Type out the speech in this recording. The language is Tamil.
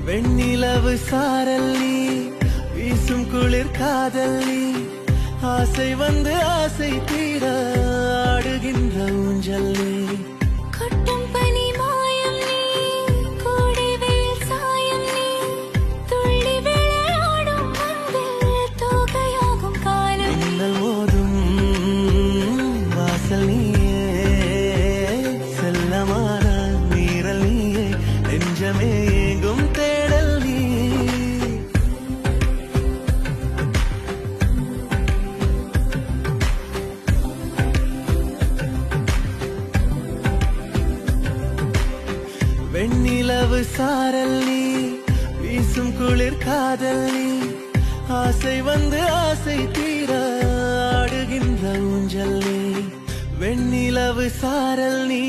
வெண்ணிலவு சாரல் நீ, வீசும் குளிர் காதல் நீ, ஆசை வந்து ஆசை தீர ஆடுகின்ற ஊஞ்சல் நீ. கொட்டும் பனி மாயம் நீ, கோடை வெயில் சாயம் நீ, துள்ளி விளையாடும் அன்பில் தோகையாகும் காலம். மின்னல் மோதும் வாசல் நீயே, செல்லமான மீறல் நீயே, நெஞ்சமே ஏங்கும் தேடல் நீ. வெண்ணிலவு சாரல் நீ, வீசும் குளிர் காதல் நீ, ஆசை வந்து ஆசை தீர ஆடுகின்ற ஊஞ்சல் நீ. வெண்ணிலவு சாரல் நீ.